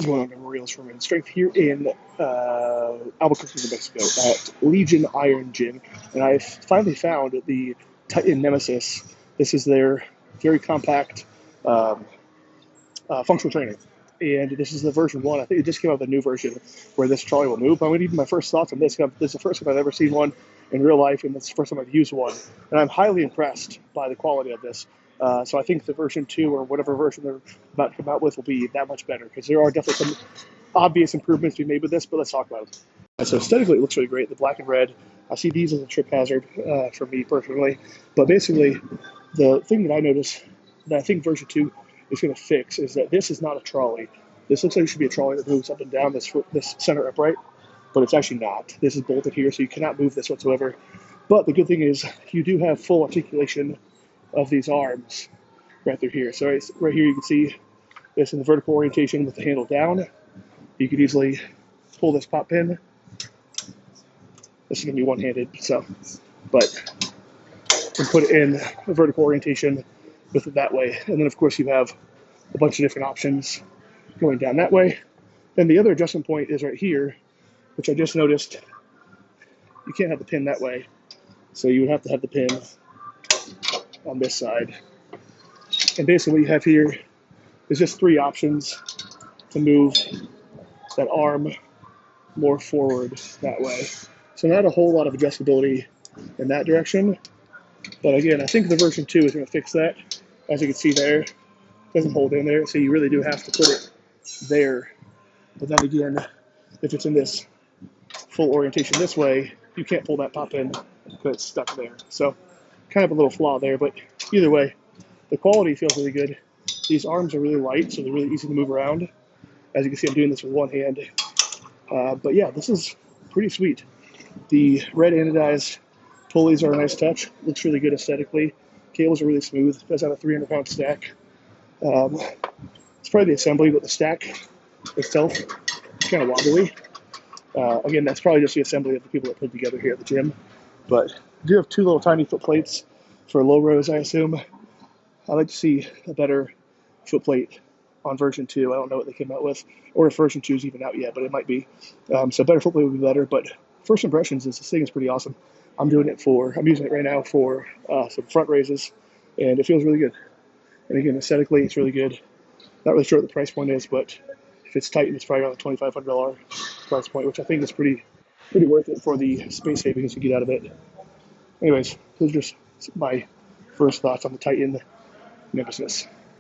What's going on, Memorials from in strength here in Albuquerque, New Mexico at Legion Iron Gym, and I finally found the Titan Nemesis. This is their very compact um, functional training, and this is the version 1. I think it just came out with a new version where this trolley will move. But I'm even my first thoughts on this. This is the first time I've ever seen one in real life, and it's the first time I've used one, and I'm highly impressed by the quality of this. So I think the version 2 or whatever version they're about to come out with will be that much better, because there are definitely some obvious improvements to be made with this, but let's talk about it. And so aesthetically, it looks really great. The black and red, I see these as a trip hazard for me personally. But basically, the thing that I notice that I think version 2 is going to fix is that this is not a trolley. This looks like it should be a trolley that moves up and down this center upright, but it's actually not. This is bolted here, so you cannot move this whatsoever. But the good thing is you do have full articulation of these arms right through here. So right here you can see this in the vertical orientation with the handle down. You could easily pull this pop pin. This is going to be one-handed, but and put it in a vertical orientation with it that way. And then of course you have a bunch of different options going down that way. Then the other adjustment point is right here, which I just noticed. You can't have the pin that way, so you would have to have the pin on this side. And basically what you have here is just 3 options to move that arm more forward that way. So not a whole lot of adjustability in that direction. But again, I think the version 2 is going to fix that. As you can see there, it doesn't hold in there, so you really do have to put it there. But then again, if it's in this full orientation this way, you can't pull that pop in because it's stuck there. So kind of a little flaw there, but either way, the quality feels really good. These arms are really light, so they're really easy to move around. As you can see, I'm doing this with one hand. But yeah, this is pretty sweet. The red anodized pulleys are a nice touch. Looks really good aesthetically. Cables are really smooth. It does have a 300-pound stack. It's probably the assembly, but the stack itself is kind of wobbly. Again, that's probably just the assembly of the people that put it together here at the gym. But I do have 2 little tiny foot plates for low rows, I assume. I'd like to see a better foot plate on version 2. I don't know what they came out with, or if version 2 is even out yet, but it might be. So better foot plate would be better. But first impressions is this thing is pretty awesome. I'm using it right now for some front raises, and it feels really good. And again, aesthetically, it's really good. Not really sure what the price point is, but if it's Titan, it's probably around the $2,500 price point, which I think is pretty worth it for the space savings you get out of it. Anyways, those are just my first thoughts on the Titan Nemesis.